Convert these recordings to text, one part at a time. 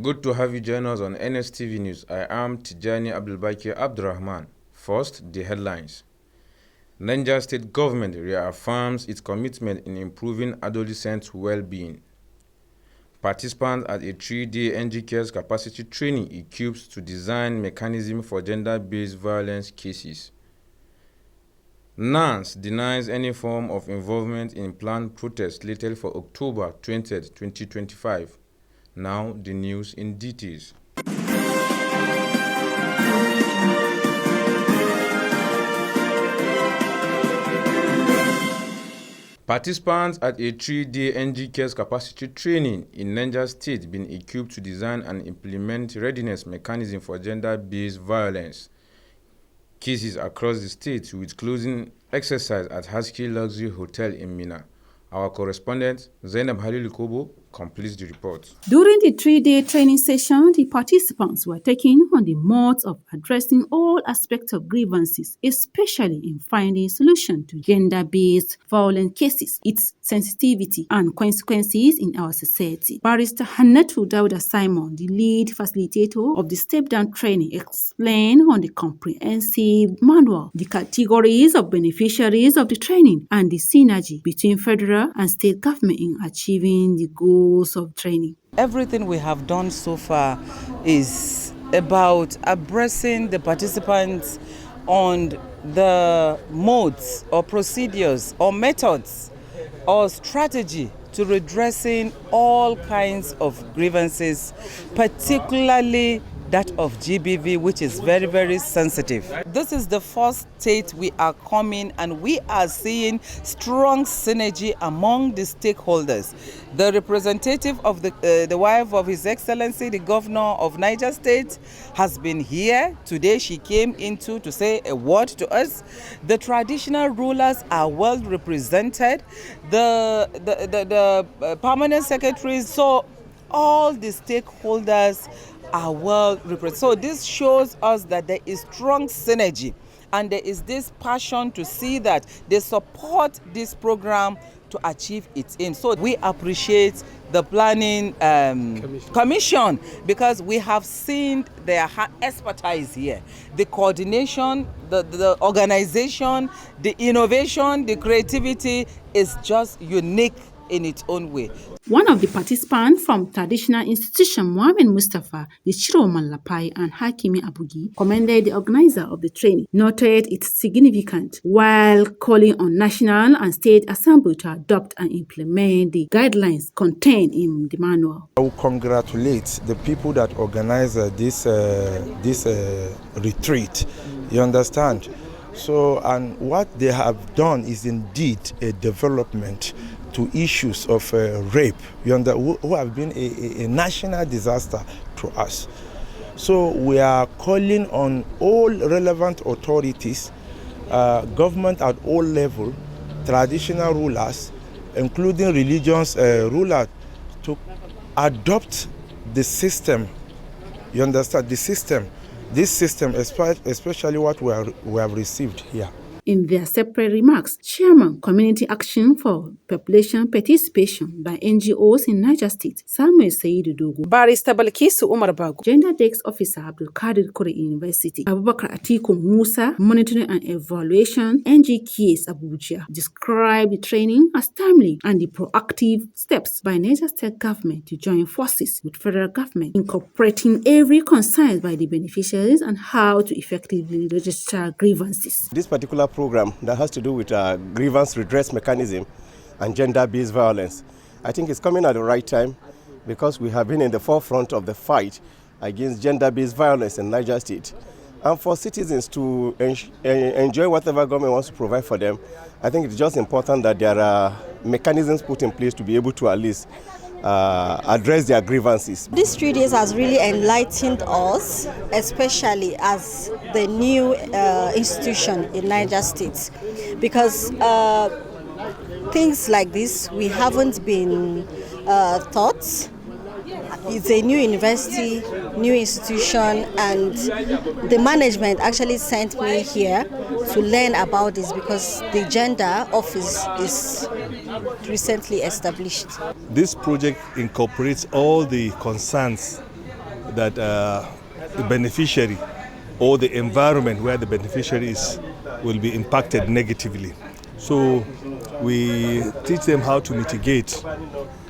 Good to have you join us on NSTV News. I am Tijani Abdulbaki Abdurrahman. First, the headlines. Niger State government reaffirms its commitment in improving adolescent well-being. Participants at a 3-day NGCares capacity training equipped to design mechanism for gender-based violence cases. NANS denies any form of involvement in planned protest slated for October 20, 2025. Now, the news in details. Participants at a 3-day NGCares capacity training in Niger State been equipped to design and implement readiness mechanism for gender-based violence cases across the state with closing exercise at Husky Luxury Hotel in Minna. Our correspondent, Zainab Halilu Kobo, completes the report. During the 3-day training session, the participants were taken on the mode of addressing all aspects of grievances, especially in finding solutions to gender-based violence cases, its sensitivity and consequences in our society. Barrister Hannatu Dauda Simon, the lead facilitator of the step-down training, explained on the comprehensive manual, the categories of beneficiaries of the training, and the synergy between federal and state government in achieving the goals of training. Everything we have done so far is about abreasting the participants on the modes or procedures or methods or strategy to redressing all kinds of grievances, particularly that of GBV, which is very, very sensitive. This is the first state we are coming, and we are seeing strong synergy among the stakeholders. The representative of the wife of His Excellency, the Governor of Niger State, has been here. Today she came to say a word to us. The traditional rulers are well represented. The permanent secretaries, so all the stakeholders are well represented. So this shows us that there is strong synergy and there is this passion to see that they support this program to achieve its aim. So we appreciate the planning commission because we have seen their expertise here. The coordination, the organization, the innovation, the creativity is just unique in its own way. One of the participants from traditional institution, Mohamed Mustafa, the Chiroman Lapai and Hakimi Abugi, commended the organizer of the training, noted its significance, while calling on national and state assembly to adopt and implement the guidelines contained in the manual. I will congratulate the people that organize this retreat. You understand? So, and what they have done is indeed a development to issues of rape, who have been a national disaster to us. So we are calling on all relevant authorities, government at all levels, traditional rulers, including religious rulers, to adopt the system. You understand? The system. This system, especially what we have received here. In their separate remarks, Chairman Community Action for Population Participation by NGOs in Niger State, Samuel Saidu Dogo, Barrister Balkisu Umar Bago, Gender Desk Officer Abdul Qadir Kure University, Abubakar Atiku Musa, Monitoring and Evaluation, NGCares Abuja, described the training as timely and the proactive steps by Niger State government to join forces with federal government, incorporating every concern by the beneficiaries and how to effectively register grievances. This particular program that has to do with grievance redress mechanism and gender-based violence, I think it's coming at the right time because we have been in the forefront of the fight against gender-based violence in Niger State. And for citizens to enjoy whatever government wants to provide for them, I think it's just important that there are mechanisms put in place to be able to at least address their grievances. These 3 days has really enlightened us, especially as the new institution in Niger State, because things like this we haven't been taught. It's a new university, new institution, and the management actually sent me here to learn about this because the gender office is recently established. This project incorporates all the concerns that the beneficiary or the environment where the beneficiary is will be impacted negatively. So we teach them how to mitigate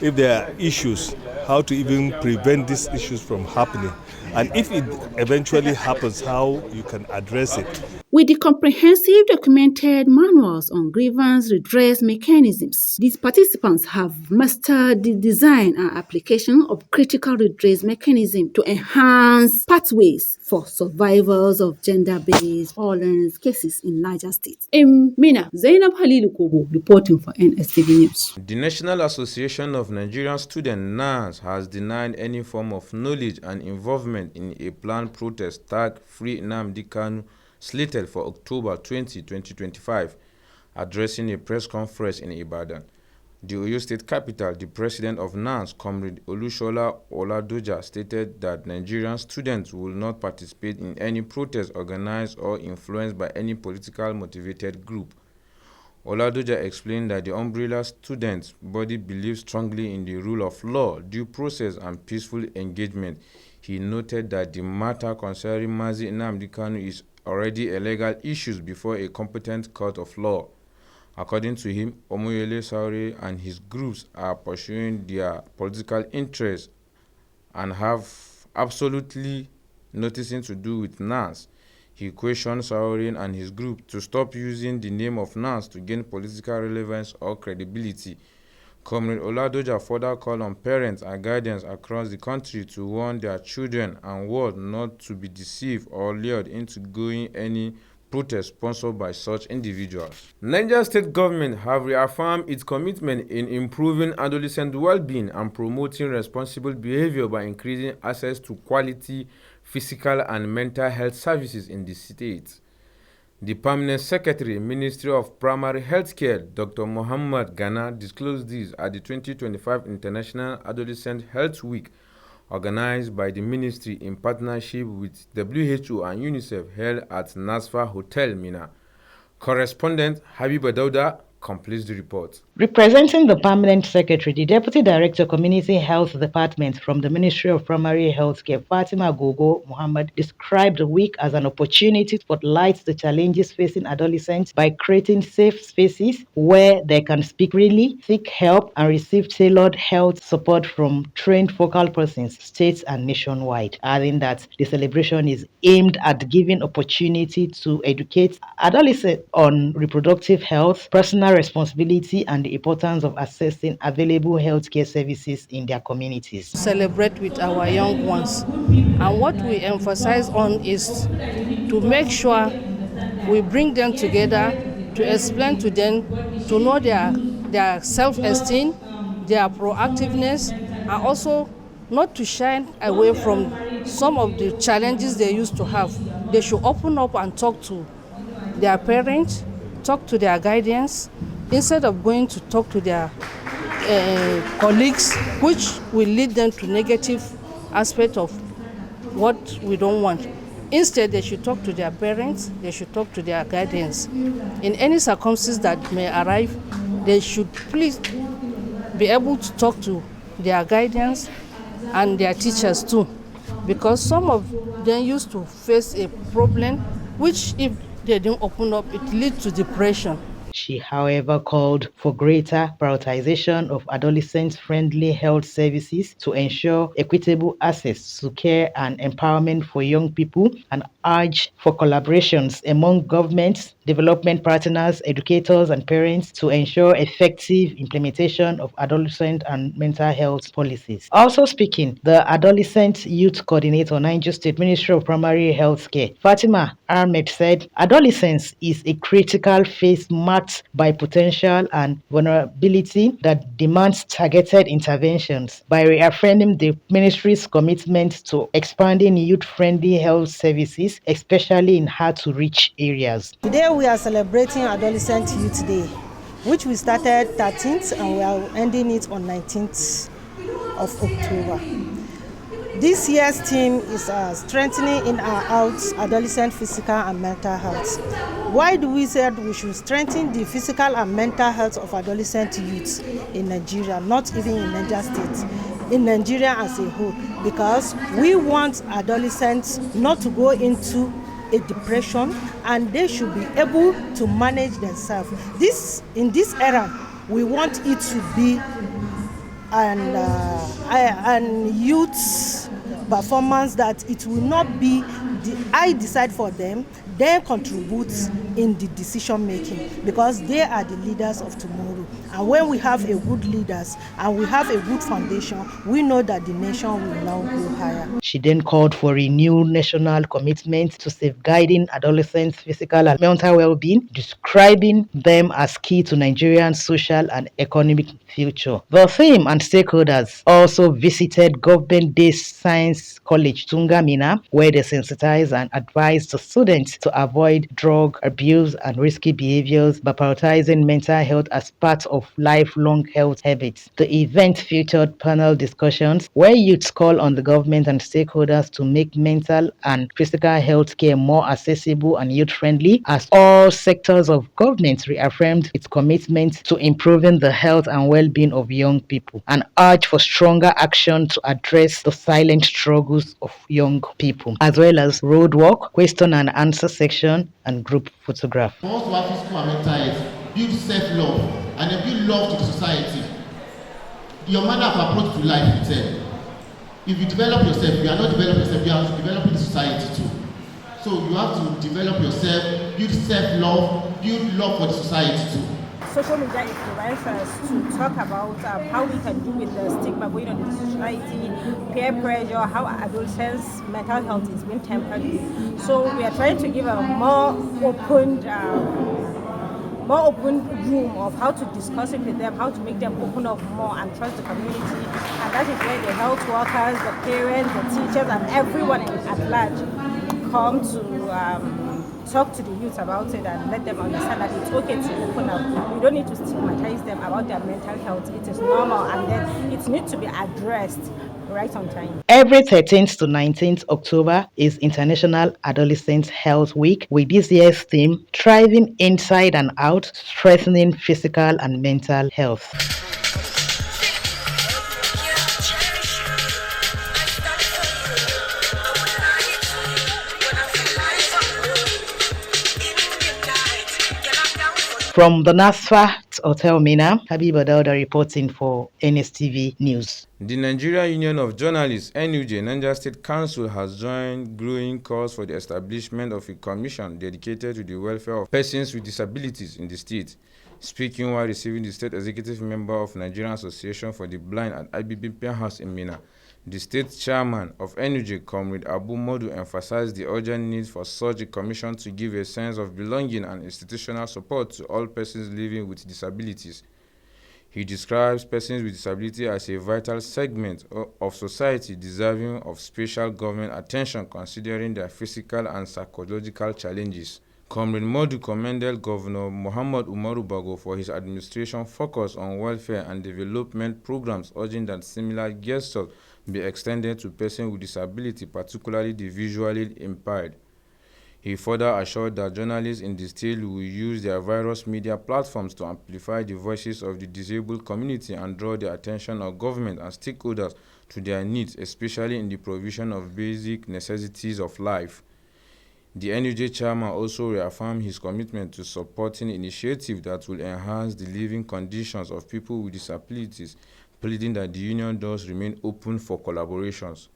if there are issues, how to even prevent these issues from happening. And if it eventually happens, how you can address it. With the comprehensive documented manuals on grievance redress mechanisms, these participants have mastered the design and application of critical redress mechanisms to enhance pathways for survivors of gender-based violence cases in Niger State. In Mina, Zainab Halilu Kobo reporting for NSTV News. The National Association of Nigerian Students (NANS) has denied any form of knowledge and involvement in a planned protest tagged Free Nnamdi Kanu slated for October 20, 2025. Addressing a press conference in Ibadan, the Oyo State capital, the president of NANS, Comrade Olushola Oladoja, stated that Nigerian students will not participate in any protest organized or influenced by any politically motivated group. Oladoja explained that the umbrella students' body believes strongly in the rule of law, due process, and peaceful engagement. He noted that the matter concerning Mazi Nnamdi Kanu is already a legal issue before a competent court of law. According to him, Omoyele Sowore and his groups are pursuing their political interests and have absolutely nothing to do with NANS. He questioned Sowore and his group to stop using the name of NANS to gain political relevance or credibility. Comrade Oladoja further called on parents and guardians across the country to warn their children and world not to be deceived or lured into going any protest sponsored by such individuals. Niger State government have reaffirmed its commitment in improving adolescent well-being and promoting responsible behavior by increasing access to quality physical and mental health services in the state. The Permanent Secretary, Ministry of Primary Healthcare, Dr. Muhammad Ghana, disclosed this at the 2025 International Adolescent Health Week, organized by the ministry in partnership with WHO and UNICEF, held at Nasfa Hotel, Mina. Correspondent Habiba Dauda completes the report. Representing the Permanent Secretary, the Deputy Director, Community Health Department from the Ministry of Primary Healthcare, Fatima Gogo Muhammad, described the week as an opportunity to spotlight the challenges facing adolescents by creating safe spaces where they can speak freely, seek help, and receive tailored health support from trained focal persons, states and nationwide, adding that the celebration is aimed at giving opportunity to educate adolescents on reproductive health, personal responsibility, and the importance of accessing available healthcare services in their communities. Celebrate with our young ones, and what we emphasize on is to make sure we bring them together, to explain to them, to know their self-esteem, their proactiveness, and also not to shy away from some of the challenges they used to have. They should open up and talk to their parents, talk to their guardians, instead of going to talk to their colleagues, which will lead them to negative aspect of what we don't want. Instead, they should talk to their parents, they should talk to their guardians. In any circumstances that may arrive, they should please be able to talk to their guardians and their teachers too, because some of them used to face a problem which, if they didn't open up, it leads to depression. She, however, called for greater prioritization of adolescent-friendly health services to ensure equitable access to care and empowerment for young people, and urged for collaborations among governments, development partners, educators, and parents to ensure effective implementation of adolescent and mental health policies. Also speaking, the Adolescent Youth Coordinator, Niger State Ministry of Primary Healthcare, Fatima Ahmed, said adolescence is a critical phase marked by potential and vulnerability that demands targeted interventions. By reaffirming the ministry's commitment to expanding youth-friendly health services, especially in hard-to-reach areas. Today we are celebrating Adolescent Youth Day, which we started 13th and we are ending it on 19th of October. This year's theme is strengthening in our health, adolescent physical and mental health. Why do we say we should strengthen the physical and mental health of adolescent youth in Nigeria, not even in Niger State? in Nigeria as a whole, because we want adolescents not to go into a depression, and they should be able to manage themselves. In this era, we want it to be an youth performance, that it will not be I decide for them, they contribute in the decision making, because they are the leaders of tomorrow. And when we have a good leaders and we have a good foundation, we know that the nation will now go higher. She then called for renewed national commitment to safeguarding adolescents' physical and mental well-being, describing them as key to Nigeria's social and economic future. The theme and stakeholders also visited government-based science college Tungamina, where they sensitized and advised the students to avoid drug abuse and risky behaviors by prioritizing mental health as part of lifelong health habits. The event featured panel discussions where youths call on the government and stakeholders to make mental and physical health care more accessible and youth-friendly, as all sectors of government reaffirmed its commitment to improving the health and well-being of young people, and urged for stronger action to address the silent struggles of young people, as well as roadwork, question and answer section, and group photograph. For us to have physical and mental health, build self-love, and then build love to the society. Your manner of approach to life itself. If you develop yourself, you are not developing yourself, you are developing the society too. So you have to develop yourself, build self-love, build love for the society too. Social media influencers to talk about how we can do with the stigma going on in the society, peer pressure, how adolescents' mental health is being tempered with. So we are trying to give a more open room of how to discuss it with them, how to make them open up more and trust the community. And that is where the health workers, the parents, the teachers, and everyone at large come to talk to the youth about it and let them understand that it's okay to open up. We don't need to stigmatize them about their mental health. It is normal, and then it needs to be addressed right on time. Every 13th to 19th October is International Adolescent Health Week, with this year's theme, Thriving Inside and Out, Strengthening Physical and Mental Health. From the Nasfat Hotel Mina, Habiba Dauda reporting for NSTV News. The Nigeria Union of Journalists, NUJ, Niger State Council, has joined growing calls for the establishment of a commission dedicated to the welfare of persons with disabilities in the state. Speaking while receiving the state executive member of Nigerian Association for the Blind at IBB House in Mina, the state chairman of NUJ, Comrade Abu Modu, emphasized the urgent need for such a commission to give a sense of belonging and institutional support to all persons living with disabilities. He describes persons with disability as a vital segment of society deserving of special government attention considering their physical and psychological challenges. Comrade Modu commended Governor Muhammad Umaru Bago for his administration focus on welfare and development programs, urging that similar gestures be extended to persons with disability, particularly the visually impaired. He further assured that journalists in the state will use their various media platforms to amplify the voices of the disabled community and draw the attention of government and stakeholders to their needs, especially in the provision of basic necessities of life. The NUJ chairman also reaffirmed his commitment to supporting initiatives that will enhance the living conditions of people with disabilities, pleading that the union does remain open for collaborations.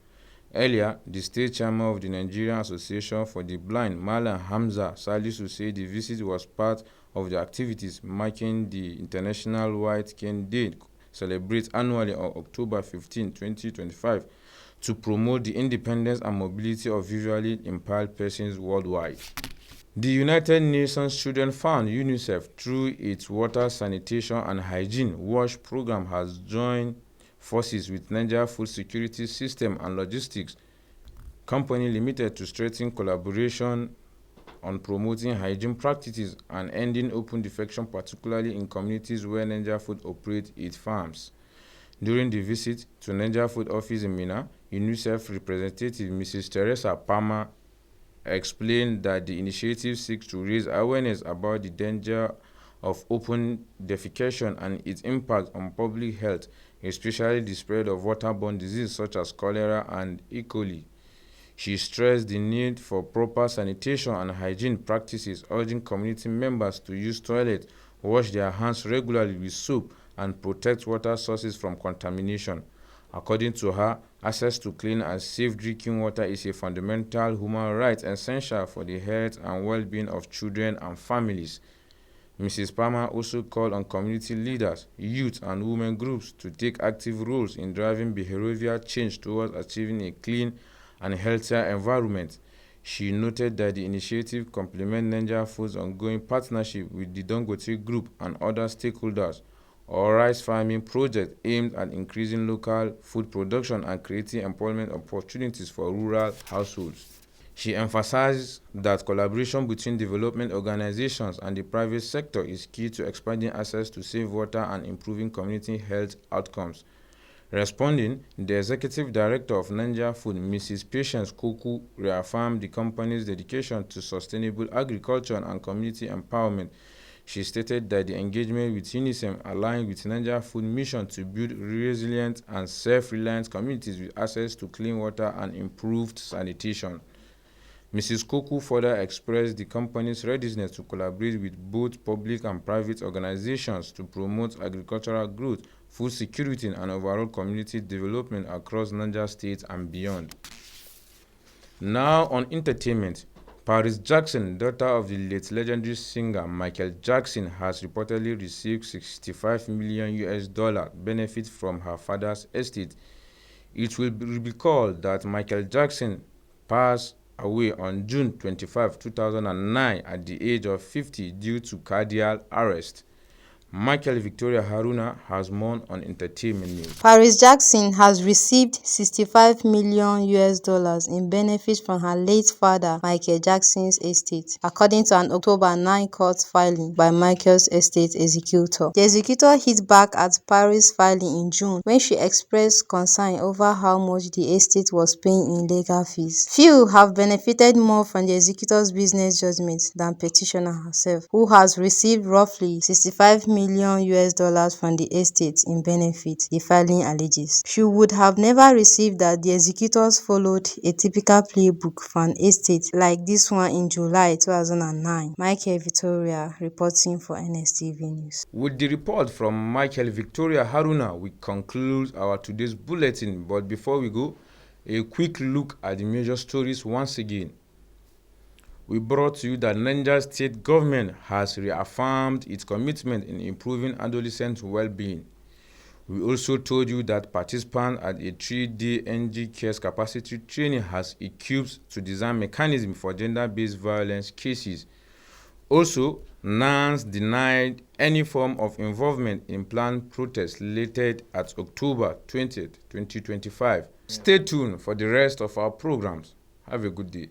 Earlier, the state chairman of the Nigerian Association for the Blind, Malam Hamza Salisu, said the visit was part of the activities marking the International White Cane Day, celebrated annually on October 15, 2025, to promote the independence and mobility of visually impaired persons worldwide. The United Nations Children's Fund, UNICEF, through its Water, Sanitation and Hygiene WASH program, has joined forces with Nigeria Food Security System and Logistics Company Limited to strengthen collaboration on promoting hygiene practices and ending open defecation, particularly in communities where Nigeria Food operates its farms. During the visit to Nigeria Food Office in Mina, UNICEF representative Mrs. Teresa Palmer explained that the initiative seeks to raise awareness about the danger of open defecation and its impact on public health, especially the spread of waterborne diseases such as cholera and E. coli. She stressed the need for proper sanitation and hygiene practices, urging community members to use toilets, wash their hands regularly with soap, and protect water sources from contamination. According to her, access to clean and safe drinking water is a fundamental human right essential for the health and well-being of children and families. Mrs. Palmer also called on community leaders, youth, and women groups to take active roles in driving behavioral change towards achieving a clean and healthier environment. She noted that the initiative complements Nigeria Foods' ongoing partnership with the Dangote Group and other stakeholders, or rice farming project aimed at increasing local food production and creating employment opportunities for rural households. She emphasized that collaboration between development organizations and the private sector is key to expanding access to safe water and improving community health outcomes. Responding, the Executive Director of Nigeria Food, Mrs. Patience Koku, reaffirmed the company's dedication to sustainable agriculture and community empowerment. She stated that the engagement with UNICEF aligned with Nigeria Food mission to build resilient and self-reliant communities with access to clean water and improved sanitation. Mrs. Koku further expressed the company's readiness to collaborate with both public and private organizations to promote agricultural growth, food security, and overall community development across Niger State and beyond. Now on entertainment, Paris Jackson, daughter of the late legendary singer Michael Jackson, has reportedly received $65 million benefit from her father's estate. It will be recalled that Michael Jackson passed away on June 25, 2009 at the age of 50 due to cardiac arrest. Michael Victoria Haruna has more on entertainment news. Paris Jackson has received $65 million in benefits from her late father, Michael Jackson's estate, according to an October 9 court filing by Michael's estate executor. The executor hit back at Paris' filing in June when she expressed concern over how much the estate was paying in legal fees. Few have benefited more from the executor's business judgment than petitioner herself, who has received roughly $65 million from the estate in benefit, the filing alleges. She would have never received that the executors followed a typical playbook for an estate like this one in July 2009. Michael Victoria reporting for NSTV News. With the report from Michael Victoria Haruna, we conclude our today's bulletin. But before we go, a quick look at the major stories once again. We brought to you that Niger State government has reaffirmed its commitment in improving adolescent well-being. We also told you that participants at a 3-day NG Cares capacity training has equipped to design mechanisms for gender-based violence cases. Also, NANS denied any form of involvement in planned protests slated at October 20, 2025. Stay tuned for the rest of our programs. Have a good day.